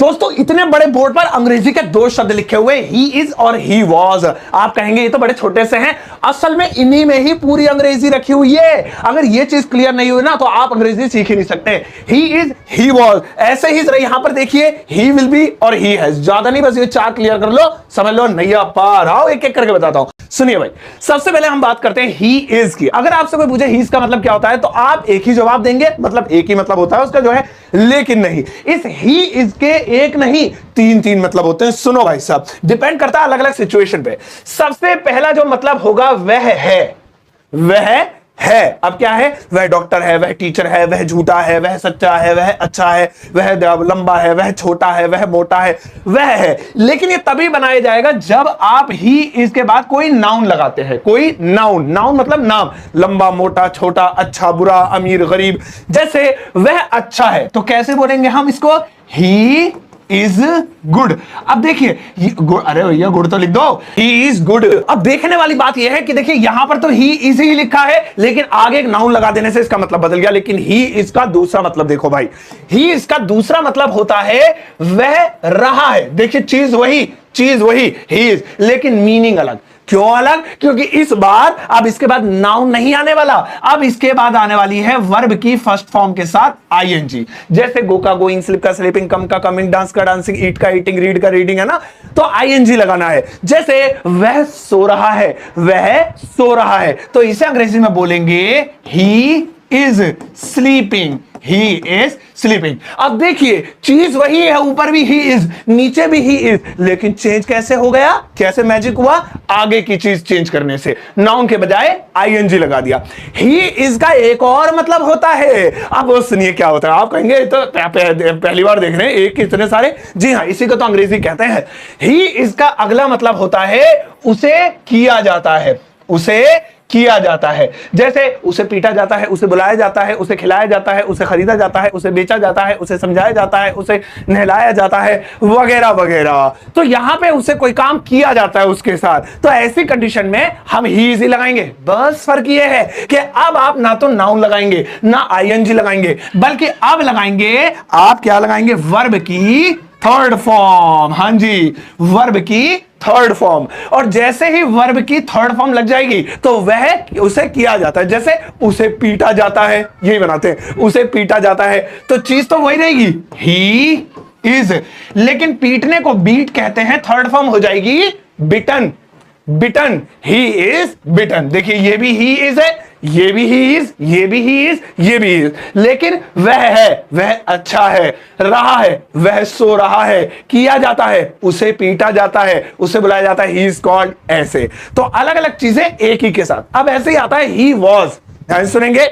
दोस्तों इतने बड़े बोर्ड पर अंग्रेजी के दो शब्द लिखे हुए, ही इज और ही वॉज। आप कहेंगे ये तो बड़े छोटे से हैं, असल में इन्हीं में ही पूरी अंग्रेजी रखी हुई है। अगर ये चीज क्लियर नहीं हुई ना तो आप अंग्रेजी सीख ही नहीं सकते। ही इज, ही वॉज, ऐसे ही यहां पर देखिए ही विल बी और ही हैज। ज्यादा नहीं, बस ये चार क्लियर कर लो, समझ लो नैया पार। आओ एक एक करके बताता हूं। सुनिए भाई, सबसे पहले हम बात करते हैं ही इज की। अगर आपसे कोई पूछे ही इज का मतलब क्या होता है तो आप एक ही जवाब देंगे, मतलब एक ही मतलब होता है उसका जो है, लेकिन नहीं, इस ही इज के एक नहीं तीन तीन मतलब होते हैं। सुनो भाई साहब, डिपेंड करता है अलग अलग सिचुएशन पे। सबसे पहला जो मतलब होगा वह है, वह है। अब क्या है? वह डॉक्टर है, वह टीचर है, वह झूठा है, वह सच्चा है, वह अच्छा है, वह लंबा है, वह छोटा है, वह मोटा है, वह है। लेकिन ये तभी बनाया जाएगा जब आप ही इसके बाद कोई नाउन लगाते हैं। कोई नाउन, नाउन मतलब नाम, लंबा, मोटा, छोटा, अच्छा, बुरा, अमीर, गरीब। जैसे वह अच्छा है तो कैसे बोलेंगे हम इसको? He is good. अब देखिए, अरे भैया गुड तो लिख दो, ही इज गुड। अब देखने वाली बात यह है कि देखिए यहां पर तो ही इज ही लिखा है, लेकिन आगे एक नाउन लगा देने से इसका मतलब बदल गया। लेकिन ही इसका दूसरा मतलब देखो भाई, ही इसका दूसरा मतलब होता है वह रहा है। देखिए चीज वही ही इज, लेकिन मीनिंग अलग। क्यों अलग? क्योंकि इस बार अब इसके बाद नाउन नहीं आने वाला, अब इसके बाद आने वाली है वर्ब की फर्स्ट फॉर्म के साथ आईएनजी। जैसे गो का गोइंग, स्लिप का स्लिपिंग, कम का कमिंग, डांस का डांसिंग, ईट का ईटिंग, रीड का रीडिंग, है ना, तो आईएनजी लगाना है। जैसे वह सो रहा है, वह सो रहा है, तो इसे अंग्रेजी में बोलेंगे he is sleeping, he is sleeping. अब देखिए चीज वही है, ऊपर भी ही इज, नीचे भी ही इज, लेकिन चेंज कैसे हो गया? कैसे मैजिक हुआ? आगे की चीज चेंज करने से। नाउन के बजाय आईएनजी लगा दिया। ही इज का एक और मतलब होता है। अब वो सुनिए क्या होता है। आप कहेंगे तो पहली बार देख रहे हैं, एक इतने सारे। जी हाँ, इसी को तो अंग्रेजी कहते हैं। ही इज का अगला मतलब होता है उसे किया जाता है, उसे किया जाता है। जैसे उसे पीटा जाता है, उसे बुलाया जाता है, उसे खिलाया जाता है, उसे खरीदा जाता है, उसे बेचा जाता है, उसे समझाया जाता है, उसे नहलाया जाता है, वगैरह वगैरह। तो यहां पे उसे कोई काम किया जाता है उसके साथ, तो ऐसी कंडीशन में हम ही इज लगाएंगे। बस फर्क ये है कि अब आप ना तो नाउन लगाएंगे ना आईएनजी लगाएंगे, बल्कि अब लगाएंगे, आप क्या लगाएंगे? वर्ब की थर्ड फॉर्म। हां जी, वर्ब की थर्ड फॉर्म। और जैसे ही वर्ब की थर्ड फॉर्म लग जाएगी तो वह उसे किया जाता है। जैसे उसे पीटा जाता है, यही बनाते हैं, उसे पीटा जाता है, तो चीज तो वही रहेगी, ही इज। लेकिन पीटने को बीट कहते हैं, थर्ड फॉर्म हो जाएगी बिटन, बिटन, ही इज बिटन। देखिए ये भी ही इज है, ये भी ही इज, ये भी ही इज, ये भी इज, लेकिन वह है, वह अच्छा है, रहा है, वह सो रहा है, किया जाता है, उसे पीटा जाता है, उसे बुलाया जाता है, ही इज कॉल्ड, ऐसे। तो अलग अलग चीजें एक ही के साथ। अब ऐसे ही आता है ही वॉज। ध्यान सुनेंगे,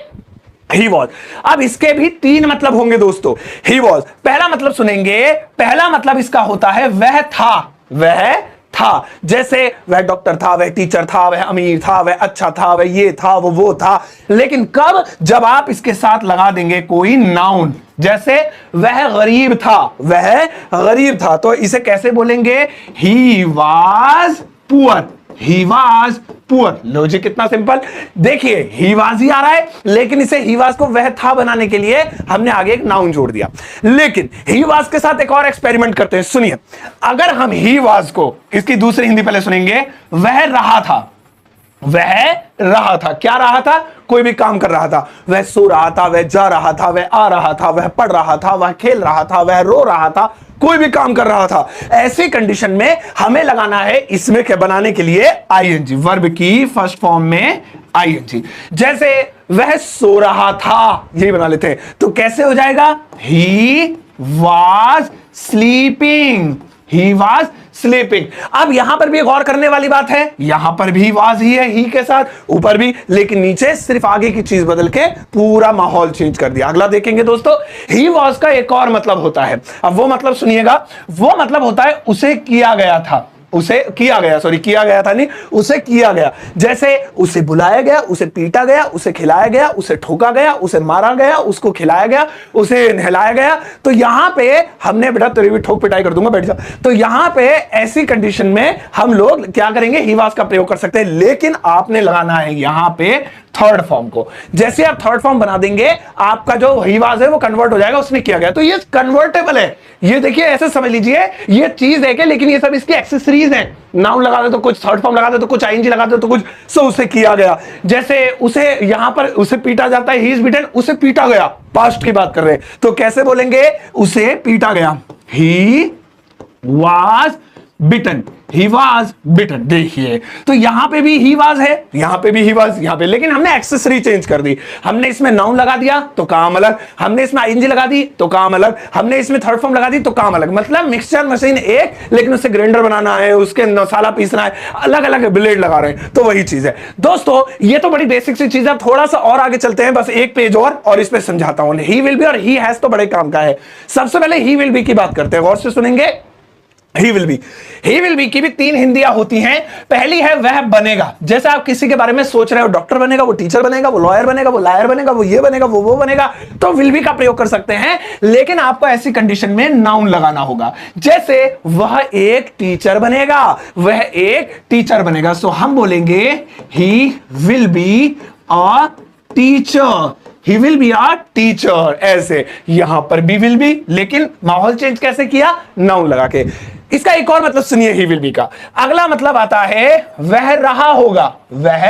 ही वॉज। अब इसके भी तीन मतलब होंगे दोस्तों। ही वॉज, पहला मतलब सुनेंगे, पहला मतलब इसका होता है वह था, वह था। जैसे वह डॉक्टर था, वह टीचर था, वह अमीर था, वह अच्छा था, वह ये था, वो था। लेकिन कब? जब आप इसके साथ लगा देंगे कोई नाउन। जैसे वह गरीब था, वह गरीब था, तो इसे कैसे बोलेंगे? He was poor, he was poor. Logic कितना सिंपल। देखिए ही वाज ही आ रहा है, लेकिन इसे ही वाज को वह था बनाने के लिए हमने आगे एक नाउन जोड़ दिया। लेकिन ही वाज के साथ एक और एक्सपेरिमेंट करते हैं। सुनिए, अगर हम ही वाज को, इसकी दूसरी हिंदी पहले सुनेंगे, वह रहा था, वह रहा था, क्या रहा था? कोई भी काम कर रहा था। वह सो रहा था, वह जा रहा था, वह आ रहा था, वह पढ़ रहा था, वह खेल रहा था, वह रो रहा था, कोई भी काम कर रहा था। ऐसी कंडीशन में हमें लगाना है इसमें क्या बनाने के लिए? आईएनजी, वर्ब की फर्स्ट फॉर्म में आईएनजी। जैसे वह सो रहा था, यही बना लेते हैं, तो कैसे हो जाएगा? He was sleeping, he was sleeping. अब यहां पर भी एक और करने वाली बात है, यहां पर भी वाज ही है, ही के साथ, ऊपर भी, लेकिन नीचे सिर्फ आगे की चीज बदल के पूरा माहौल चेंज कर दिया। अगला देखेंगे दोस्तों, ही वाज का एक और मतलब होता है। अब वो मतलब सुनिएगा, वो मतलब होता है उसे किया गया था, उसे किया गया, सॉरी किया गया था नहीं, उसे किया गया। जैसे उसे बुलाया गया, उसे पीटा गया, उसे खिलाया गया, उसे ठोका गया, उसे मारा गया, उसको खिलाया गया, उसे नहलाया गया। तो यहां पे हमने, बेटा तेरी भी ठोक पिटाई कर दूंगा, बैठ जा। तो यहां पे ऐसी कंडीशन में हम लोग क्या करेंगे? ही वाज का प्रयोग कर सकते हैं, लेकिन आपने लगाना है यहां पे थर्ड फॉर्म को। जैसे आप थर्ड फॉर्म बना देंगे, आपका जो ही वाज है वो कन्वर्ट हो जाएगा, उसने किया गया। तो ये कन्वर्टेबल है। ये देखिए ऐसे समझ लीजिए, ये चीज है कि, लेकिन ये सब इसकी एक्सेसरीज हैं। नाउन लगा दे तो कुछ, थर्ड फॉर्म लगा दे तो कुछ, आईएनजी लगा दे तो कुछ, सो उसे किया गया। जैसे उसे यहां पर उसे पीटा जाता है, ही इज बीटन, उसे पीटा गया, पास्ट की बात कर रहे हैं, तो कैसे बोलेंगे? उसे पीटा गया, he was bitten, he was बिटन। देखिए तो यहां पे भी ही वाज है, यहां पे भी ही वाज, यहां पे, लेकिन हमने एक्सेसरी चेंज कर दी। हमने इसमें नाउन लगा दिया तो काम अलग, हमने इसमें आईएनजी लगा दी तो काम अलग, हमने इसमें थर्ड फॉर्म लगा दी तो काम अलग। मतलब मिक्सचर मशीन एक, लेकिन उससे ग्राइंडर बनाना है, उसके मसाला पीसना है, अलग अलग ब्लेड लगा रहे हैं, तो वही चीज है। दोस्तों ये तो बड़ी बेसिक सी चीज है। थोड़ा सा और आगे चलते हैं, बस एक पेज और इस पे समझाता हूं। ही विल बी और ही हैज तो बड़े काम का है। सबसे पहले ही विल बी की बात करते हैं, गौर से सुनेंगे। ही विल बी की भी तीन हिंदियां होती हैं। पहली है वह बनेगा। जैसे आप किसी के बारे में सोच रहे हो, डॉक्टर बनेगा, वो टीचर बनेगा, वो लॉयर बनेगा, वो लायर बनेगा, वो ये बनेगा, वो बनेगा, तो विल बी का प्रयोग कर सकते हैं। लेकिन आपको ऐसी कंडीशन में नाउन लगाना होगा। जैसे वह एक टीचर बनेगा, वह एक टीचर बनेगा, सो हम बोलेंगे ही will be a teacher, he will be a teacher. ऐसे यहां पर भी विल बी, लेकिन माहौल चेंज कैसे किया? नाउन लगा के। इसका एक और मतलब सुनिए ही विल बी का। अगला मतलब आता है वह रहा होगा, वह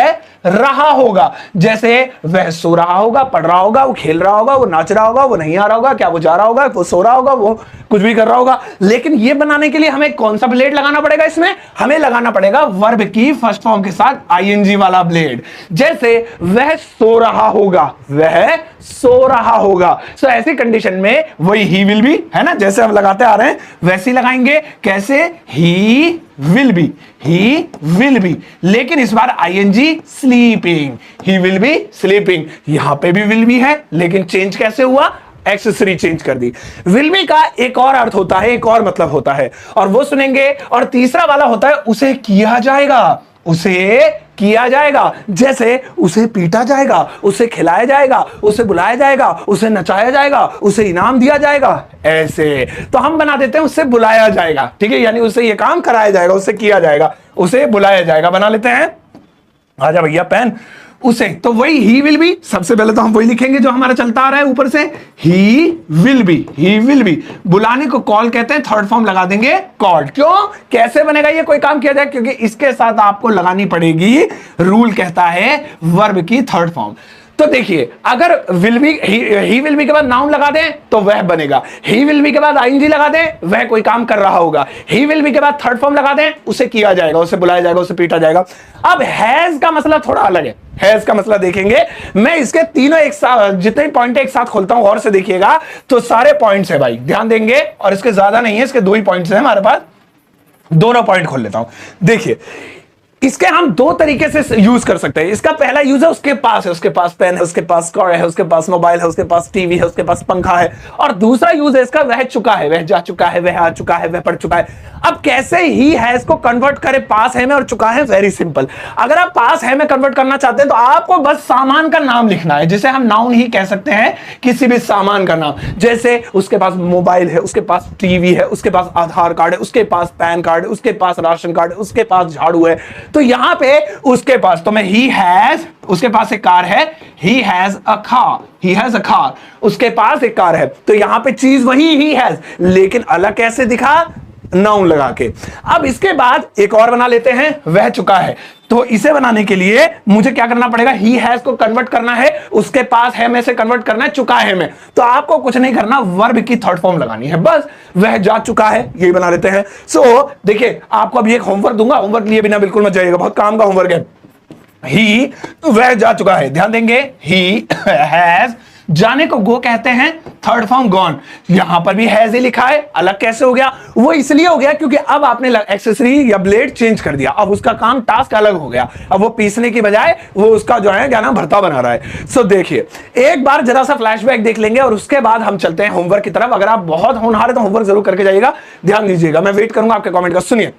रहा होगा। जैसे वह सो रहा होगा, पढ़ रहा होगा, वो खेल रहा होगा, वो नाच रहा होगा, वो नहीं आ रहा होगा, क्या वो जा रहा होगा, वो सो रहा होगा, वो कुछ भी कर रहा होगा। लेकिन ये बनाने के लिए हमें कौन सा ब्लेड लगाना पड़ेगा? इसमें हमें लगाना पड़ेगा वर्ब की फर्स्ट फॉर्म के साथ आईएनजी वाला ब्लेड। जैसे वह सो रहा होगा, वह सो रहा होगा। सो ऐसी कंडीशन में वही ही विल बी है ना, जैसे हम लगाते आ रहे हैं वैसे ही लगाएंगे। कैसे? He will be, he will be, लेकिन इस बार ING sleeping, he will be sleeping. यहां पे भी विल बी है, लेकिन चेंज कैसे हुआ? एक्सेसरी चेंज कर दी। विल बी का एक और अर्थ होता है, एक और मतलब होता है, और वो सुनेंगे। और तीसरा वाला होता है उसे किया जाएगा, उसे किया जाएगा। जैसे उसे पीटा जाएगा, उसे खिलाया जाएगा, उसे बुलाया जाएगा, उसे नचाया जाएगा, उसे इनाम दिया जाएगा। ऐसे तो हम बना देते हैं उससे बुलाया जाएगा, ठीक है, यानी उससे ये काम कराया जाएगा, उससे किया जाएगा, उसे बुलाया जाएगा, बना लेते हैं। आजा भैया पेन। उसे, तो वही ही विल बी। सबसे पहले तो हम वही लिखेंगे जो हमारा चलता आ रहा है ऊपर से, ही will be, he will B. बुलाने को कॉल कहते हैं, थर्ड फॉर्म लगा देंगे कॉल्ड। क्यों? कैसे बनेगा ये कोई काम किया जाए? क्योंकि इसके साथ आपको लगानी पड़ेगी, रूल कहता है, वर्ब की थर्ड फॉर्म। तो देखिए, अगर will be, he will B के बाद नाउन लगा दें तो वह बनेगा, ही विल बी के बाद आईएनजी लगा दें वह कोई काम कर रहा होगा, ही विल बी के बाद थर्ड फॉर्म लगा दें उसे किया जाएगा, उसे बुलाया जाएगा, उसे पीटा जाएगा। अब हैज का मसला थोड़ा अलग है। हैज का मसला देखेंगे, मैं इसके तीनों एक साथ, जितने पॉइंट एक साथ खोलता हूं, और से देखिएगा तो सारे पॉइंट्स है भाई, ध्यान देंगे। और इसके ज्यादा नहीं है, इसके दो ही पॉइंट्स हैं हमारे पास, दोनों पॉइंट खोल लेता हूं। देखिए, इसके हम दो तरीके से यूज कर सकते हैं। इसका पहला यूज है उसके पास पेन है, उसके पास कार है, उसके पास मोबाइल है, उसके पास टीवी है, उसके पास पंखा है। और दूसरा यूज है इसका वह चुका है, वह जा चुका है, वह आ चुका है, वह पढ़ चुका है। अब कैसे ही हैज को कन्वर्ट करें पास है में और चुका है? Very simple. अगर आप पास है में कन्वर्ट करना चाहते हैं तो आपको बस सामान का नाम लिखना है, जिसे हम नाउन ही कह सकते हैं, किसी भी सामान का नाम। जैसे उसके पास मोबाइल है, उसके पास टीवी है, उसके पास आधार कार्ड है, उसके पास पैन कार्ड है, उसके पास राशन कार्ड है, उसके पास झाड़ू है। तो यहां पे उसके पास, तो मैं ही हैज, उसके पास एक कार है, he has a car, he has a car, उसके पास एक कार है। तो यहां पे चीज वही ही हैज, लेकिन अलग कैसे दिखा? नाउन लगा के। अब इसके बाद एक और बना लेते हैं, वह चुका है। तो इसे बनाने के लिए मुझे क्या करना पड़ेगा? ही हैज को कन्वर्ट करना है, उसके पास है में से कन्वर्ट करना है चुका है में। तो आपको कुछ नहीं करना, वर्ब की थर्ड फॉर्म लगानी है, बस। वह जा चुका है, यही बना लेते हैं। सो देखिए, आपको अभी एक होमवर्क दूंगा, होमवर्क लिए बिना बिल्कुल मत जाइएगा, बहुत काम का होमवर्क है। ही, वह जा चुका है, ध्यान देंगे, ही हैज, जाने को गो कहते हैं, थर्ड फॉर्म गॉन। यहां पर भी हैज ही लिखा है, अलग कैसे हो गया? वो इसलिए हो गया क्योंकि अब आपने एक्सेसरी या ब्लेड चेंज कर दिया, अब उसका काम, टास्क अलग हो गया। अब वो पीसने की बजाय वो उसका जो है क्या नाम, भरता बना रहा है। सो देखिए, एक बार जरा सा फ्लैशबैक देख लेंगे और उसके बाद हम चलते हैं होमवर्क की तरफ। अगर आप बहुत होनहार है तो होमवर्क जरूर करके जाइएगा, ध्यान दीजिएगा, मैं वेट करूंगा आपके कमेंट का। सुनिए,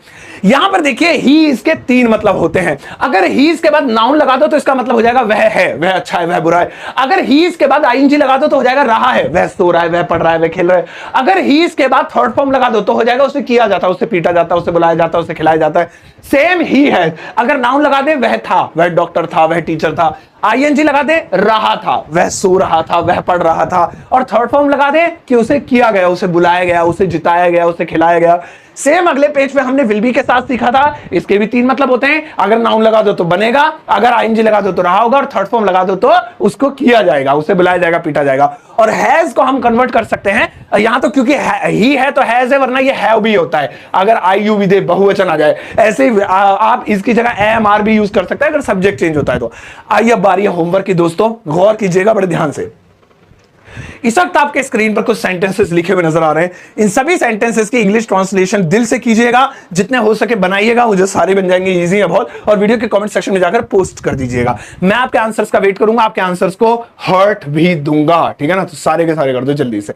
यहां पर देखिए, ही इसके तीन मतलब होते हैं। अगर ही इसके बाद नाउन लगा दो तो इसका मतलब हो जाएगा वह है, वह अच्छा है, वह बुरा है। अगर ही इसके बाद आईएनजी लगा दो तो हो जाएगा रहा है, वह सो रहा है, वह पढ़ रहा है, वह खेल रहा है। अगर ही इसके बाद थर्ड फॉर्म लगा दो तो हो जाएगा उसे किया जाता है, उसे पीटा जाता है, उसे बुलाया जाता है, उसे खिलाया जाता है। सेम ही है, अगर नाउन लगा दे, वह था, वह डॉक्टर था, वह टीचर था। आईएनजी लगा दे, रहा था, वह सो रहा था, वह पढ़ रहा था। और थर्ड फॉर्म लगा दे कि उसे किया गया, उसे बुलाया गया, उसे जिताया गया, उसे खिलाया गया। सेम अगले पेज पे हमने विल बी के साथ सीखा था, इसके भी 3 मतलब होते हैं। अगर नाउन लगा दो तो बनेगा, अगर आईएनजी लगा दो तो रहा होगा, और थर्ड फॉर्म लगा दो तो उसको किया जाएगा, उसे बुलाया जाएगा, पीटा जाएगा। और हैज को हम कन्वर्ट कर सकते हैं यहां, तो क्योंकि ही है तो हैज है, वरना ये हैव भी होता है अगर आई यू भी दे, बहुवचन आ जाए। ऐसे ही आप इसकी जगह एम आर भी यूज कर सकते हैं अगर सब्जेक्ट चेंज होता है तो। आइए अब बारी है होमवर्क की दोस्तों, गौर कीजिएगा बड़े ध्यान से। इस वक्त आपके स्क्रीन पर कुछ सेंटेंसेस लिखे हुए नजर आ रहे हैं। इन सभी सेंटेंसेस की इंग्लिश ट्रांसलेशन दिल से कीजिएगा, जितने हो सके बनाइएगा, मुझे सारे बन जाएंगे, इजी है बहुत। और वीडियो के कमेंट सेक्शन में जाकर पोस्ट कर दीजिएगा। मैं आपके आंसर्स का वेट करूंगा, आपके आंसर्स को हर्ट भी दूंगा, ठीक है ना। तो सारे के सारे कर दो जल्दी से।